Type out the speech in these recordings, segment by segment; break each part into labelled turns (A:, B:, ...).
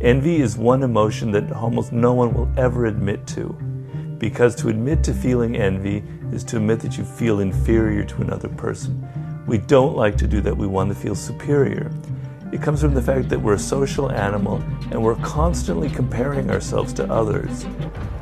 A: Envy is one emotion that almost no one will ever admit to, because to admit to feeling envy is to admit that you feel inferior to another person. We don't like to do that. We want to feel superior. It comes from the fact that we're a social animal and we're constantly comparing ourselves to others.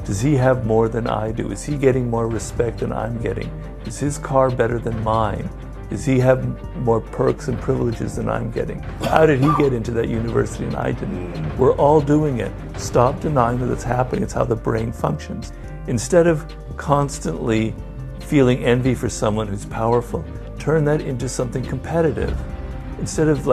A: Does he have more than I do? Is he getting more respect than I'm getting? Is his car better than mine? Does he have more perks and privileges than I'm getting? How did he get into that university and I didn't? We're all doing it. Stop denying that it's happening. It's how the brain functions. Instead of constantly feeling envy for someone who's powerful, turn that into something competitive. Instead of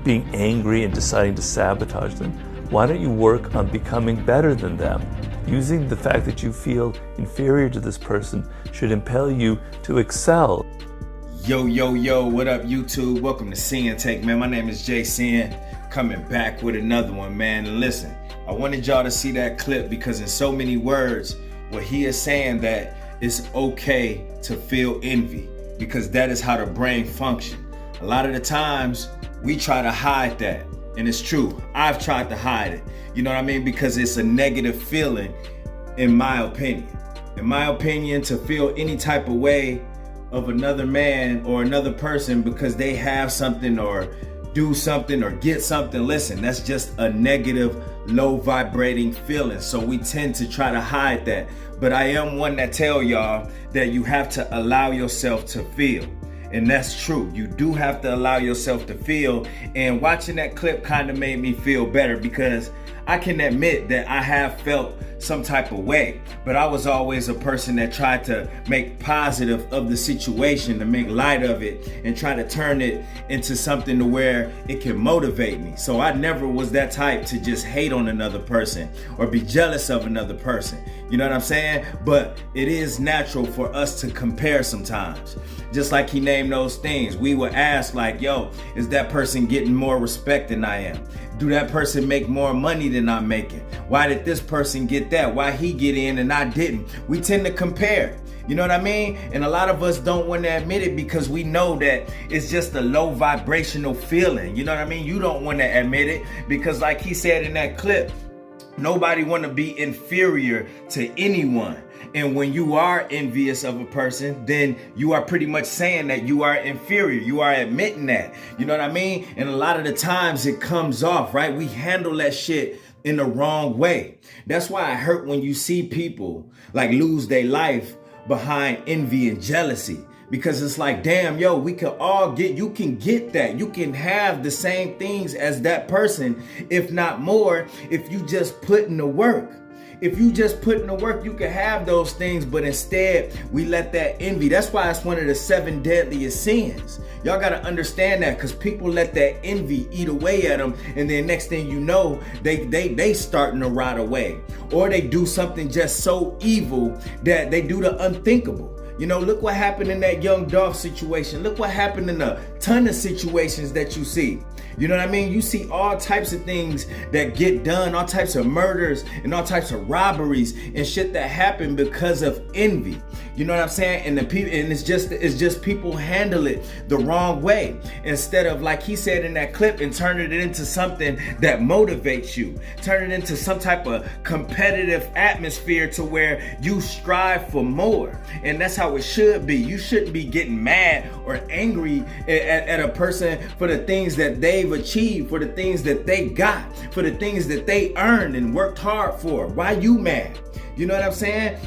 A: being angry and deciding to sabotage them, why don't you work on becoming better than them? Using the fact that you feel inferior to this person should impel you to excel.
B: Yo, yo, yo, what up, YouTube? Welcome to Sinn-Take, man. My name is Sinn, coming back with another one, man. And listen, I wanted y'all to see that clip because in so many words, what he is saying that it's okay to feel envy because that is how the brain functions. A lot of the times, we try to hide that. And it's true, I've tried to hide it. You know what I mean? Because it's a negative feeling, in my opinion. In my opinion, to feel any type of way of another man or another person because they have something or do something or get something, listen, that's just a negative, low vibrating feeling. So we tend to try to hide that. But I am one that tell y'all that you have to allow yourself to feel. And that's true. You do have to allow yourself to feel. And watching that clip kind of made me feel better because I can admit that I have felt some type of way, but I was always a person that tried to make positive of the situation, to make light of it and try to turn it into something to where it can motivate me. So I never was that type to just hate on another person or be jealous of another person. You know what I'm saying? But it is natural for us to compare sometimes. Just like he named those things, we would ask yo, is that person getting more respect than I am? Do that person make more money than I'm making? Why did this person get that? Why he get in and I didn't? We tend to compare. You know what I mean? And a lot of us don't want to admit it because we know that it's just a low vibrational feeling. You know what I mean? You don't want to admit it because like he said in that clip, nobody want to be inferior to anyone. And when you are envious of a person, then you are pretty much saying that you are inferior. You are admitting that. You know what I mean? And a lot of the times it comes off, right? We handle that shit in the wrong way. That's why it hurt when you see people lose their life behind envy and jealousy. Because it's damn, yo, we can all you can get that. You can have the same things as that person, if not more, if you just put in the work. If you just put in the work, you can have those things, but instead we let that envy. That's why it's one of the 7 deadliest sins. Y'all got to understand that because people let that envy eat away at them. And then next thing you know, they starting to rot away, or they do something just so evil that they do the unthinkable. You know, look what happened in that young Dolph situation. Look what happened in a ton of situations that you see. You know what I mean? You see all types of things that get done, all types of murders and all types of robberies and shit that happen because of envy. You know what I'm saying? And it's just people handle it the wrong way. Instead of, like he said in that clip, and turning it into something that motivates you. Turn it into some type of competitive atmosphere to where you strive for more. And that's how it should be. You shouldn't be getting mad or angry at a person for the things that they've achieved, for the things that they got, for the things that they earned and worked hard for. Why you mad? You know what I'm saying?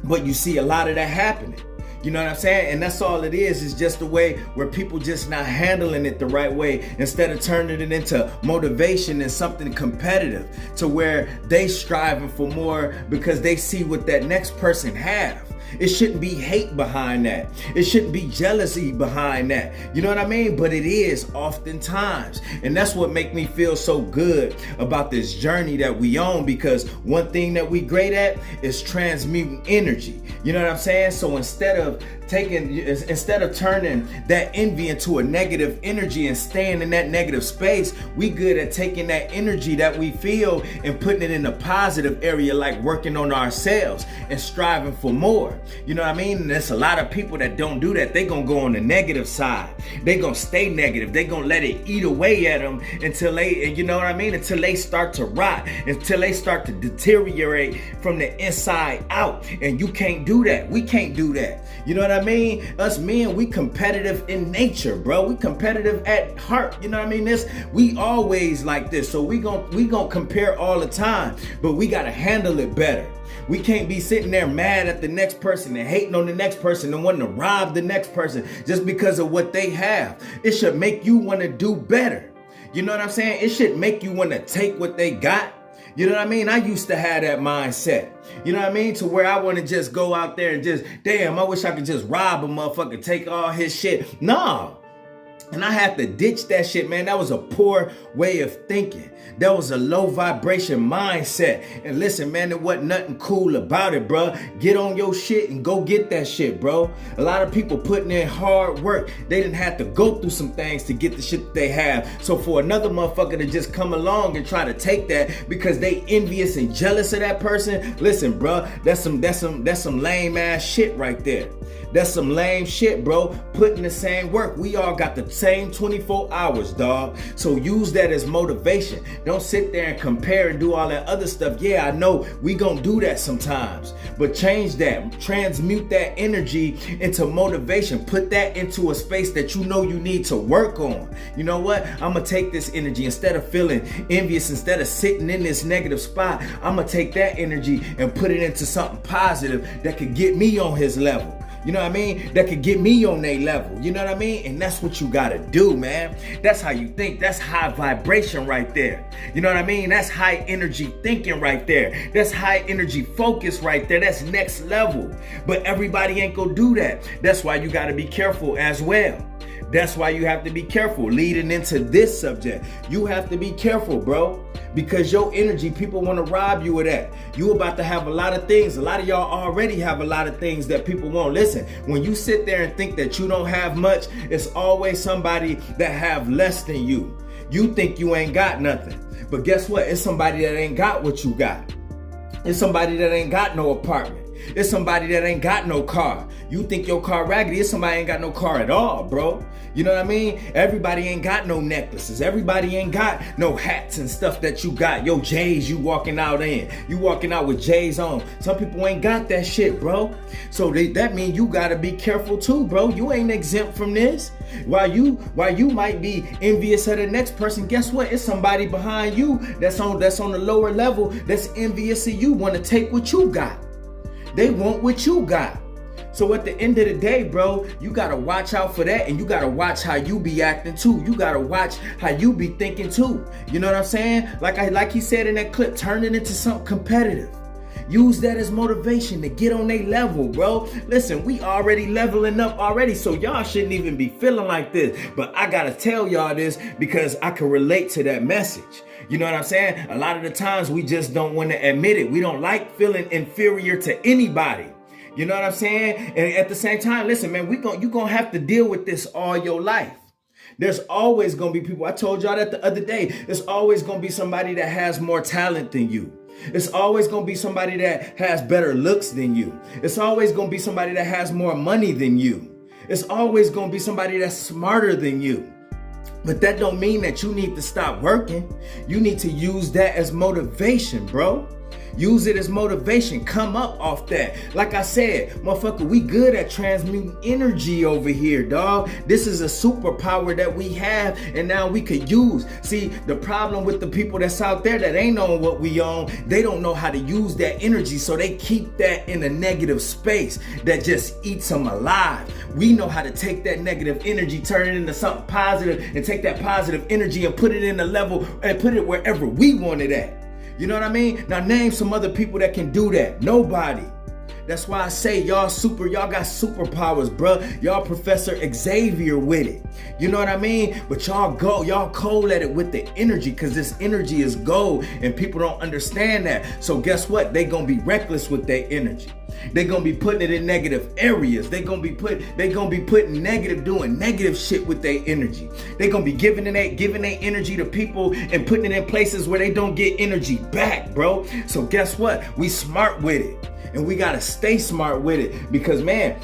B: But you see a lot of that happening. You know what I'm saying? And that's all it is just a way where people just not handling it the right way, instead of turning it into motivation and something competitive to where they striving for more because they see what that next person have. It shouldn't be hate behind that. It shouldn't be jealousy behind that. You know what I mean? But it is oftentimes. And that's what make me feel so good about this journey that we on, because one thing that we great at is transmuting energy. You know what I'm saying? So instead of instead of turning that envy into a negative energy and staying in that negative space, we good at taking that energy that we feel and putting it in a positive area, like working on ourselves and striving for more. You know what I mean? And there's a lot of people that don't do that. They gonna go on the negative side. They gonna stay negative. They gonna let it eat away at them until they, you know what I mean? Until they start to rot, until they start to deteriorate from the inside out. And you can't do that. We can't do that. You know what I mean? Us men, we competitive in nature, bro. We competitive at heart. You know what I mean? We always like this. So we gonna compare all the time, but we gotta handle it better. We can't be sitting there mad at the next person and hating on the next person and wanting to rob the next person just because of what they have. It should make you want to do better. You know what I'm saying? It should make you want to take what they got. You know what I mean? I used to have that mindset. You know what I mean? To where I want to just go out there and just, damn, I wish I could just rob a motherfucker, take all his shit. No. And I had to ditch that shit, man. That was a poor way of thinking. That was a low vibration mindset. And listen, man, there wasn't nothing cool about it, bro. Get on your shit and go get that shit, bro. A lot of people putting in hard work. They didn't have to go through some things to get the shit that they have. So for another motherfucker to just come along and try to take that because they envious and jealous of that person, listen, bro, that's some lame ass shit right there. That's some lame shit, bro. Putting the same work. We all got the same 24 hours, dog. So use that as motivation. Don't sit there and compare and do all that other stuff. Yeah, I know we gonna do that sometimes, but change that. Transmute that energy into motivation. Put that into a space that you know you need to work on. You know what? I'm gonna take this energy, instead of feeling envious, instead of sitting in this negative spot, I'm gonna take that energy and put it into something positive that could get me on his level. You know what I mean? That could get me on their level. You know what I mean? And that's what you gotta do, man. That's how you think. That's high vibration right there. You know what I mean? That's high energy thinking right there. That's high energy focus right there. That's next level. But everybody ain't gonna do that. That's why you gotta be careful as well. That's why you have to be careful leading into this subject. You have to be careful, bro, because your energy, people want to rob you of that. You about to have a lot of things. A lot of y'all already have a lot of things that people want. Listen, when you sit there and think that you don't have much, it's always somebody that have less than you. You think you ain't got nothing, but guess what? It's somebody that ain't got what you got. It's somebody that ain't got no apartment. It's somebody that ain't got no car. You think your car raggedy, it's somebody ain't got no car at all, bro. You know what I mean? Everybody ain't got no necklaces. Everybody ain't got no hats and stuff that you got. Yo, J's you walking out in. You walking out with J's on. Some people ain't got that shit, bro. So that means you gotta be careful too, bro. You ain't exempt from this. While you might be envious of the next person, guess what? It's somebody behind you that's on the lower level that's envious of you, want to take what you got. They want what you got. So at the end of the day, bro, you gotta watch out for that, and you gotta watch how you be acting too. You gotta watch how you be thinking too. You know what I'm saying? Like he said in that clip, turn it into something competitive. Use that as motivation to get on their level, bro. Listen, we already leveling up already, so y'all shouldn't even be feeling like this. But I gotta tell y'all this because I can relate to that message. You know what I'm saying? A lot of the times we just don't want to admit it. We don't like feeling inferior to anybody. You know what I'm saying? And at the same time, listen, man, you're going to have to deal with this all your life. There's always going to be people. I told y'all that the other day. There's always going to be somebody that has more talent than you. It's always going to be somebody that has better looks than you. It's always going to be somebody that has more money than you. It's always going to be somebody that's smarter than you. But that don't mean that you need to stop working. You need to use that as motivation, bro. Use it as motivation. Come up off that. Like I said, motherfucker, we good at transmuting energy over here, dog. This is a superpower that we have, and now we could use. See, the problem with the people that's out there that ain't on what we own, they don't know how to use that energy, so they keep that in a negative space that just eats them alive. We know how to take that negative energy, turn it into something positive, and take that positive energy and put it in a level and put it wherever we want it at. You know what I mean? Now name some other people that can do that. Nobody. That's why I say y'all got superpowers, bruh. Y'all Professor Xavier with it. You know what I mean? But y'all cold at it with the energy, because this energy is gold and people don't understand that. So guess what? They gonna be reckless with their energy. They gonna be putting it in negative areas. They gonna be putting negative, doing negative shit with their energy. They gonna be giving their energy to people and putting it in places where they don't get energy back, bro. So guess what? We smart with it. And we gotta stay smart with it, because man,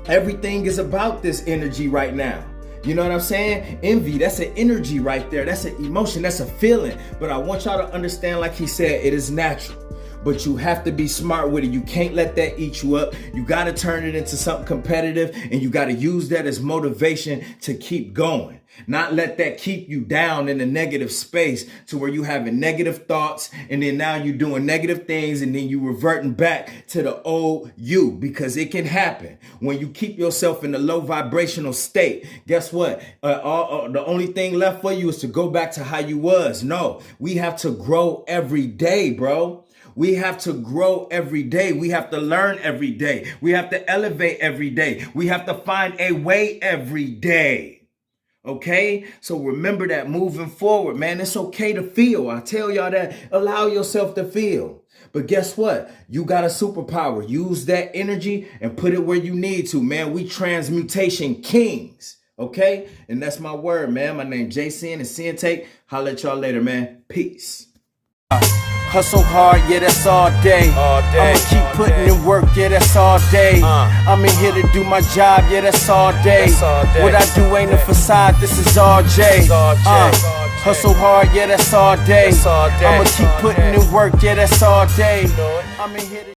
B: everything is about this energy right now. You know what I'm saying? Envy, that's an energy right there. That's an emotion, that's a feeling. But I want y'all to understand, like he said, it is natural. But you have to be smart with it. You can't let that eat you up. You got to turn it into something competitive, and you got to use that as motivation to keep going. Not let that keep you down in a negative space to where you having negative thoughts, and then now you're doing negative things, and then you reverting back to the old you, because it can happen when you keep yourself in a low vibrational state. Guess what? The only thing left for you is to go back to how you was. No, we have to grow every day, bro. We have to grow every day. We have to learn every day. We have to elevate every day. We have to find a way every day. Okay? So remember that moving forward, man. It's okay to feel. I tell y'all that. Allow yourself to feel. But guess what? You got a superpower. Use that energy and put it where you need to, man. We transmutation kings. Okay? And that's my word, man. My name is Sinn and Sinn-Take. Holla at y'all later, man. Peace.
C: Hustle hard, yeah, that's all day. I'ma keep putting in work, yeah, that's all day. I'm in here to do my job, yeah, that's all day. What I do ain't a facade, this is all J. Hustle hard, yeah, that's all day. I'ma keep putting in work, yeah, that's all day. I'm in here to